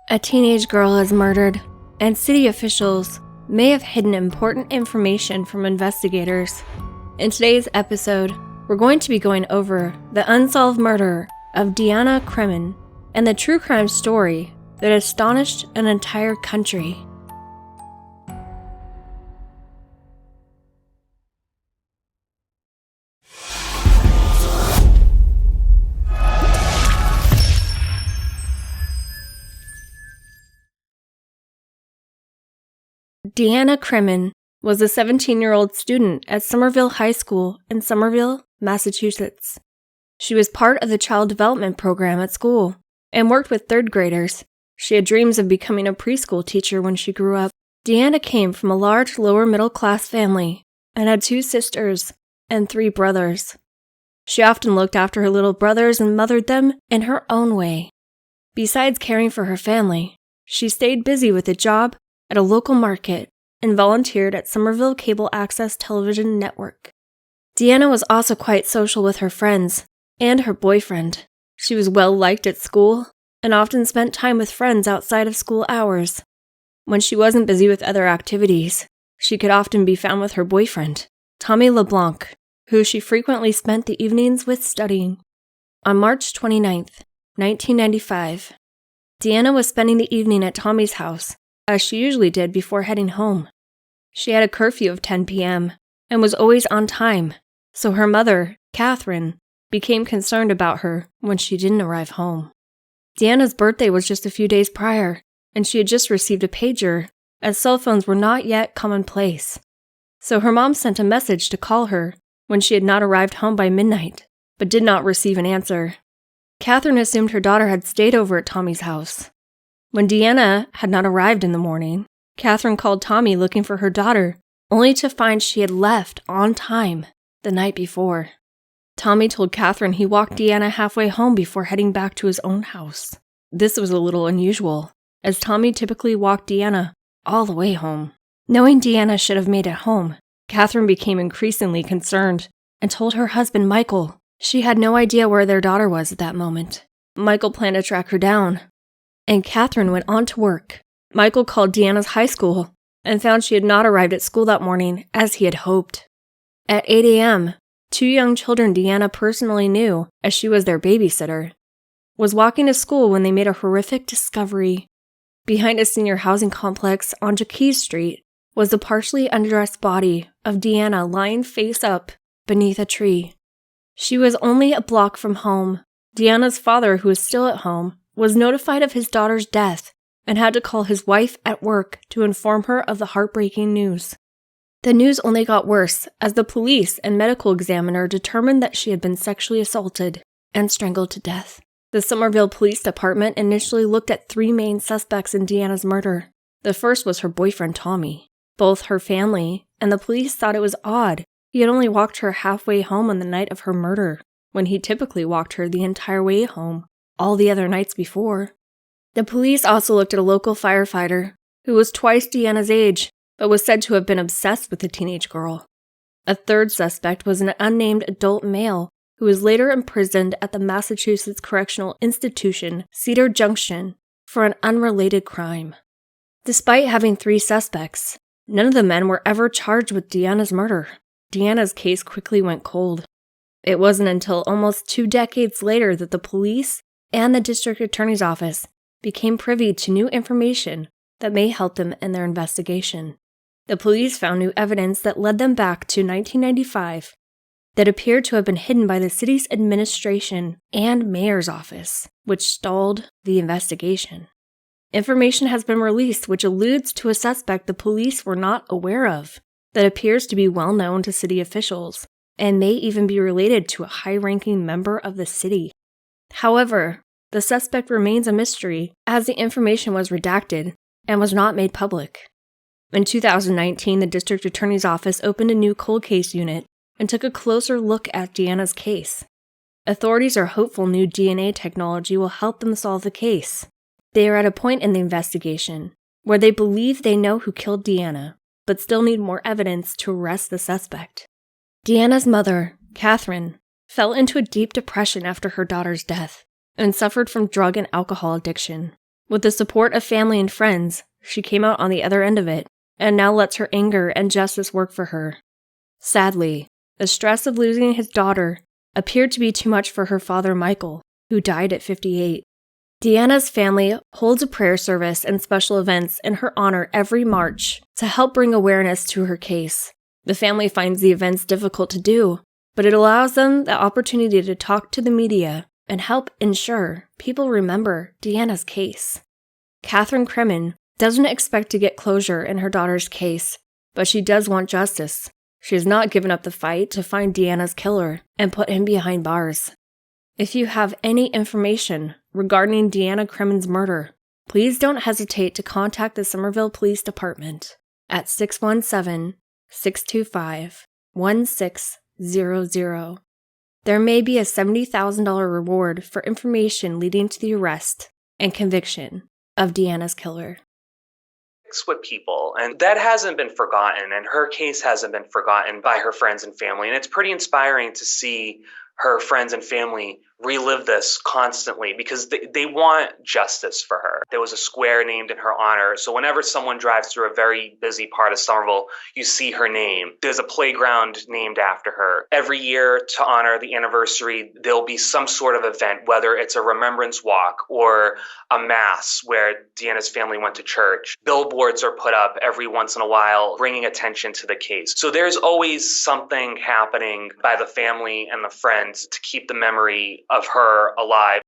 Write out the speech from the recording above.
A teenage girl is murdered, and city officials may have hidden important information from investigators. In today's episode, we're going to be going over the unsolved murder of Deanna Cremin and the true crime story that astonished an entire country. Deanna Cremin was a 17-year-old student at Somerville High School in Somerville, Massachusetts. She was part of the child development program at school and worked with third graders. She had dreams of becoming a preschool teacher when she grew up. Deanna came from a large lower middle class family and had 2 sisters and 3 brothers. She often looked after her little brothers and mothered them in her own way. Besides caring for her family, she stayed busy with a job at a local market and volunteered at Somerville Cable Access Television Network. Deanna was also quite social with her friends and her boyfriend. She was well liked at school and often spent time with friends outside of school hours. When she wasn't busy with other activities, she could often be found with her boyfriend, Tommy LeBlanc, who she frequently spent the evenings with studying. On March 29th, 1995, Deanna was spending the evening at Tommy's house, as she usually did before heading home. She had a curfew of 10 p.m. and was always on time, so her mother, Catherine, became concerned about her when she didn't arrive home. Deanna's birthday was just a few days prior, and she had just received a pager, as cell phones were not yet commonplace. So her mom sent a message to call her when she had not arrived home by midnight, but did not receive an answer. Catherine assumed her daughter had stayed over at Tommy's house. When Deanna had not arrived in the morning, Catherine called Tommy looking for her daughter, only to find she had left on time the night before. Tommy told Catherine he walked Deanna halfway home before heading back to his own house. This was a little unusual, as Tommy typically walked Deanna all the way home. Knowing Deanna should have made it home, Catherine became increasingly concerned and told her husband Michael she had no idea where their daughter was at that moment. Michael planned to track her down, and Catherine went on to work. Michael called Deanna's high school and found she had not arrived at school that morning as he had hoped. At 8 a.m., 2 young children Deanna personally knew, as she was their babysitter, was walking to school when they made a horrific discovery. Behind a senior housing complex on Jaquez Street was the partially undressed body of Deanna lying face up beneath a tree. She was only a block from home. Deanna's father, who was still at home, was notified of his daughter's death and had to call his wife at work to inform her of the heartbreaking news. The news only got worse as the police and medical examiner determined that she had been sexually assaulted and strangled to death. The Somerville Police Department initially looked at 3 main suspects in Deanna's murder. The first was her boyfriend Tommy. Both her family and the police thought it was odd he had only walked her halfway home on the night of her murder, when he typically walked her the entire way home all the other nights before. The police also looked at a local firefighter who was twice Deanna's age, but was said to have been obsessed with the teenage girl. A third suspect was an unnamed adult male who was later imprisoned at the Massachusetts Correctional Institution, Cedar Junction, for an unrelated crime. Despite having 3 suspects, none of the men were ever charged with Deanna's murder. Deanna's case quickly went cold. It wasn't until almost 2 decades later that the police and the district attorney's office became privy to new information that may help them in their investigation. The police found new evidence that led them back to 1995 that appeared to have been hidden by the city's administration and mayor's office, which stalled the investigation. Information has been released which alludes to a suspect the police were not aware of that appears to be well known to city officials and may even be related to a high-ranking member of the city. However, the suspect remains a mystery as the information was redacted and was not made public. In 2019, the district attorney's office opened a new cold case unit and took a closer look at Deanna's case. Authorities are hopeful new DNA technology will help them solve the case. They are at a point in the investigation where they believe they know who killed Deanna, but still need more evidence to arrest the suspect. Deanna's mother, Catherine, fell into a deep depression after her daughter's death and suffered from drug and alcohol addiction. With the support of family and friends, she came out on the other end of it, and now lets her anger and justice work for her. Sadly, the stress of losing his daughter appeared to be too much for her father, Michael, who died at 58. Deanna's family holds a prayer service and special events in her honor every March to help bring awareness to her case. The family finds the events difficult to do, but it allows them the opportunity to talk to the media and help ensure people remember Deanna's case. Catherine Cremin doesn't expect to get closure in her daughter's case, but she does want justice. She has not given up the fight to find Deanna's killer and put him behind bars. If you have any information regarding Deanna Cremin's murder, please don't hesitate to contact the Somerville Police Department at 617-625-1600. There may be a $70,000 reward for information leading to the arrest and conviction of Deanna's killer. With people, and that hasn't been forgotten, and her case hasn't been forgotten by her friends and family, and it's pretty inspiring to see her friends and family relive this constantly because they want justice for her. There was a square named in her honor, so whenever someone drives through a very busy part of Somerville, you see her name. There's a playground named after her. Every year, to honor the anniversary, there'll be some sort of event, whether it's a remembrance walk or a mass where Deanna's family went to church. Billboards are put up every once in a while, bringing attention to the case. So there's always something happening by the family and the friends to keep the memory of her alive.